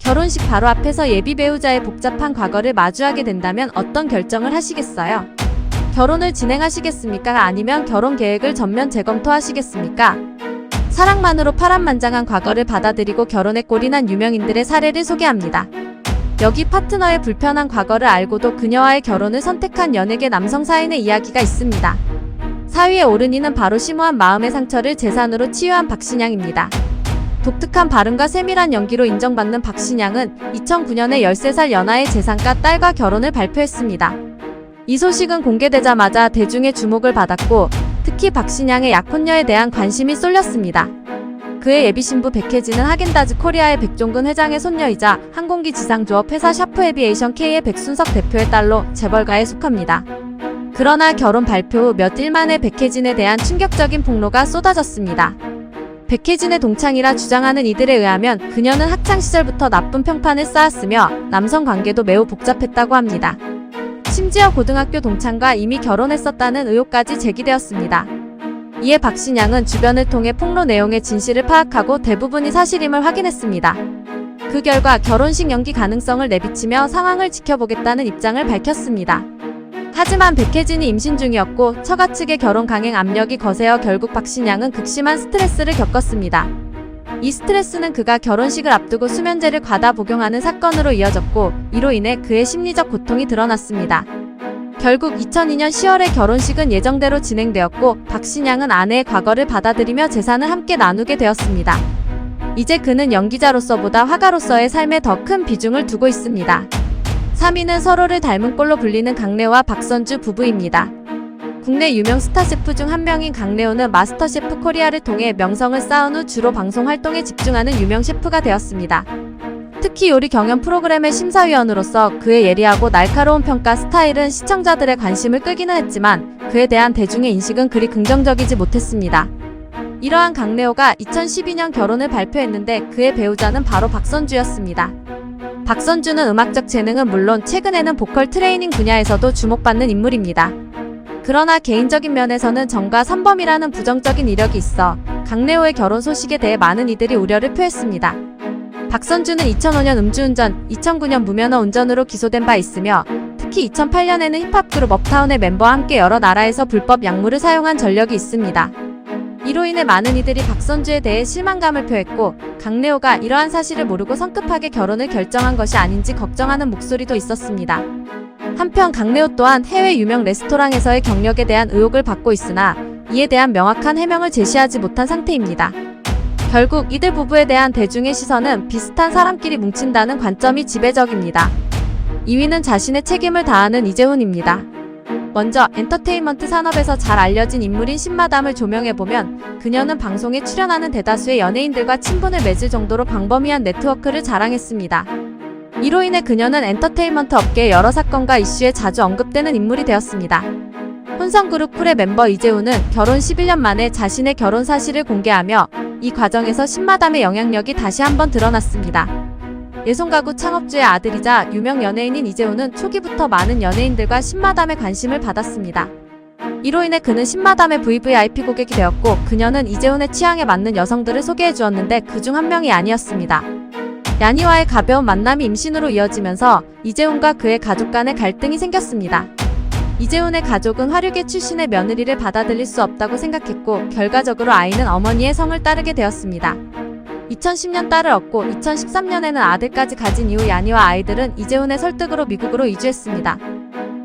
결혼식 바로 앞에서 예비 배우자의 복잡한 과거를 마주하게 된다면 어떤 결정을 하시겠어요? 결혼을 진행하시겠습니까? 아니면 결혼 계획을 전면 재검토하시겠습니까? 사랑만으로 파란만장한 과거를 받아들이고 결혼에 꼴이난 유명인들의 사례를 소개합니다. 여기 파트너의 불편한 과거를 알고도 그녀와의 결혼을 선택한 연예계 남성 사인의 이야기가 있습니다. 4위에 오른 이는 바로 심오한 마음의 상처를 재산으로 치유한 박신양입니다. 독특한 발음과 세밀한 연기로 인정받는 박신양은 2009년에 13살 연하의 재산가 딸과 결혼을 발표했습니다. 이 소식은 공개되자마자 대중의 주목을 받았고 특히 박신양의 약혼녀에 대한 관심이 쏠렸습니다. 그의 예비신부 백혜진은 하겐다즈 코리아의 백종근 회장의 손녀이자 항공기 지상조업 회사 샤프 에비에이션 K의 백순석 대표의 딸로 재벌가에 속합니다. 그러나 결혼 발표 후 몇 일 만에 백혜진에 대한 충격적인 폭로가 쏟아졌습니다. 백혜진의 동창이라 주장하는 이들에 의하면 그녀는 학창시절부터 나쁜 평판을 쌓았으며 남성 관계도 매우 복잡했다고 합니다. 심지어 고등학교 동창과 이미 결혼했었다는 의혹까지 제기되었습니다. 이에 박신양은 주변을 통해 폭로 내용의 진실을 파악하고 대부분이 사실임을 확인했습니다. 그 결과 결혼식 연기 가능성을 내비치며 상황을 지켜보겠다는 입장을 밝혔습니다. 하지만 백혜진이 임신 중이었고 처가 측의 결혼 강행 압력이 거세어 결국 박신양은 극심한 스트레스를 겪었습니다. 이 스트레스는 그가 결혼식을 앞두고 수면제를 과다 복용하는 사건으로 이어졌고 이로 인해 그의 심리적 고통이 드러났습니다. 결국 2002년 10월에 결혼식은 예정대로 진행되었고 박신양은 아내의 과거를 받아들이며 재산을 함께 나누게 되었습니다. 이제 그는 연기자로서보다 화가로서의 삶에 더 큰 비중을 두고 있습니다. 3위는 서로를 닮은 꼴로 불리는 강래호와 박선주 부부입니다. 국내 유명 스타 셰프 중 한 명인 강래호는 마스터셰프 코리아를 통해 명성을 쌓은 후 주로 방송 활동에 집중하는 유명 셰프가 되었습니다. 특히 요리 경연 프로그램의 심사위원으로서 그의 예리하고 날카로운 평가 스타일은 시청자들의 관심을 끌기는 했지만 그에 대한 대중의 인식은 그리 긍정적이지 못했습니다. 이러한 강래호가 2012년 결혼을 발표했는데 그의 배우자는 바로 박선주였습니다. 박선주는 음악적 재능은 물론 최근에는 보컬 트레이닝 분야에서도 주목받는 인물입니다. 그러나 개인적인 면에서는 정과 산범이라는 부정적인 이력이 있어 강래호의 결혼 소식에 대해 많은 이들이 우려를 표했습니다. 박선주는 2005년 음주운전, 2009년 무면허 운전으로 기소된 바 있으며 특히 2008년에는 힙합 그룹 업타운의 멤버와 함께 여러 나라에서 불법 약물을 사용한 전력이 있습니다. 이로 인해 많은 이들이 박선주에 대해 실망감을 표했고 강래호가 이러한 사실을 모르고 성급하게 결혼을 결정한 것이 아닌지 걱정하는 목소리도 있었습니다. 한편 강래호 또한 해외 유명 레스토랑에서의 경력에 대한 의혹을 받고 있으나 이에 대한 명확한 해명을 제시하지 못한 상태입니다. 결국 이들 부부에 대한 대중의 시선은 비슷한 사람끼리 뭉친다는 관점이 지배적입니다. 2위는 자신의 책임을 다하는 이재훈입니다. 먼저 엔터테인먼트 산업에서 잘 알려진 인물인 신마담을 조명해보면 그녀는 방송에 출연하는 대다수의 연예인들과 친분을 맺을 정도로 광범위한 네트워크를 자랑했습니다. 이로 인해 그녀는 엔터테인먼트 업계의 여러 사건과 이슈에 자주 언급되는 인물이 되었습니다. 혼성그룹 쿨의 멤버 이재훈은 결혼 11년 만에 자신의 결혼 사실을 공개하며 이 과정에서 신마담의 영향력이 다시 한번 드러났습니다. 예손가구 창업주의 아들이자 유명 연예인인 이재훈은 초기부터 많은 연예인들과 신마담의 관심을 받았습니다. 이로 인해 그는 신마담의 VVIP 고객이 되었고 그녀는 이재훈의 취향에 맞는 여성들을 소개해 주었는데 그중 한 명이 야니였습니다. 야니와의 가벼운 만남이 임신으로 이어지면서 이재훈과 그의 가족 간의 갈등이 생겼습니다. 이재훈의 가족은 화류계 출신의 며느리를 받아들일 수 없다고 생각했고 결과적으로 아이는 어머니의 성을 따르게 되었습니다. 2010년 딸을 얻고 2013년에는 아들까지 가진 이후 야니와 아이들은 이재훈의 설득으로 미국으로 이주했습니다.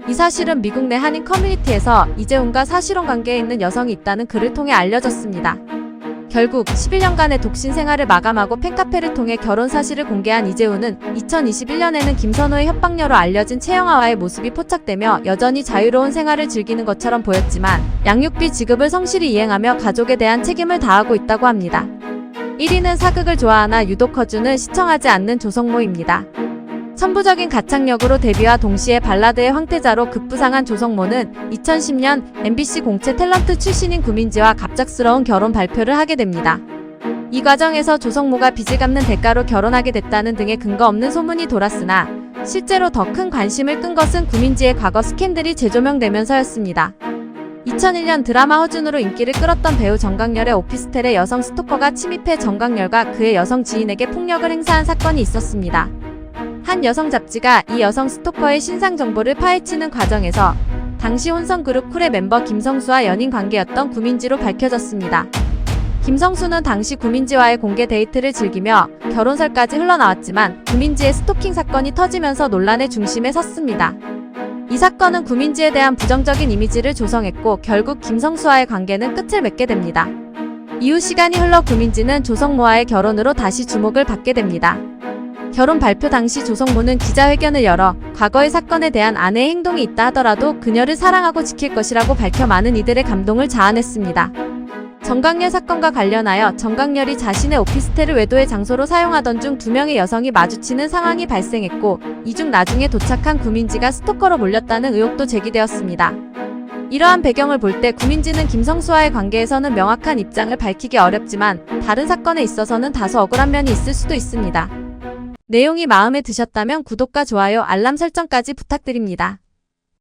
이 사실은 미국 내 한인 커뮤니티에서 이재훈과 사실혼 관계에 있는 여성이 있다는 글을 통해 알려졌습니다. 결국 11년간의 독신 생활을 마감하고 팬카페를 통해 결혼 사실을 공개한 이재훈은 2021년에는 김선호의 협박녀로 알려진 채영아와의 모습이 포착되며 여전히 자유로운 생활을 즐기는 것처럼 보였지만 양육비 지급을 성실히 이행하며 가족에 대한 책임을 다하고 있다고 합니다. 1위는 사극을 좋아하나 유독 허준을 시청하지 않는 조성모입니다. 천부적인 가창력으로 데뷔와 동시에 발라드의 황태자로 급부상한 조성모는 2010년 MBC 공채 탤런트 출신인 구민지와 갑작스러운 결혼 발표를 하게 됩니다. 이 과정에서 조성모가 빚을 갚는 대가로 결혼하게 됐다는 등의 근거 없는 소문이 돌았으나 실제로 더 큰 관심을 끈 것은 구민지의 과거 스캔들이 재조명되면서였습니다. 2001년 드라마 허준으로 인기를 끌었던 배우 정강렬의 오피스텔에 여성 스토커가 침입해 정강렬과 그의 여성 지인에게 폭력을 행사한 사건이 있었습니다. 한 여성 잡지가 이 여성 스토커의 신상 정보를 파헤치는 과정에서 당시 혼성그룹 쿨의 멤버 김성수와 연인 관계였던 구민지로 밝혀졌습니다. 김성수는 당시 구민지와의 공개 데이트를 즐기며 결혼설까지 흘러나왔지만 구민지의 스토킹 사건이 터지면서 논란의 중심에 섰습니다. 이 사건은 구민지에 대한 부정적인 이미지를 조성했고 결국 김성수와의 관계는 끝을 맺게 됩니다. 이후 시간이 흘러 구민지는 조성모와의 결혼으로 다시 주목을 받게 됩니다. 결혼 발표 당시 조성모는 기자회견을 열어 과거의 사건에 대한 아내의 행동이 있다 하더라도 그녀를 사랑하고 지킬 것이라고 밝혀 많은 이들의 감동을 자아냈습니다. 정강렬 사건과 관련하여 정강렬이 자신의 오피스텔을 외도의 장소로 사용하던 중 2명의 여성이 마주치는 상황이 발생했고 이 중 나중에 도착한 구민지가 스토커로 몰렸다는 의혹도 제기되었습니다. 이러한 배경을 볼 때 구민지는 김성수와의 관계에서는 명확한 입장을 밝히기 어렵지만 다른 사건에 있어서는 다소 억울한 면이 있을 수도 있습니다. 내용이 마음에 드셨다면 구독과 좋아요, 알람 설정까지 부탁드립니다.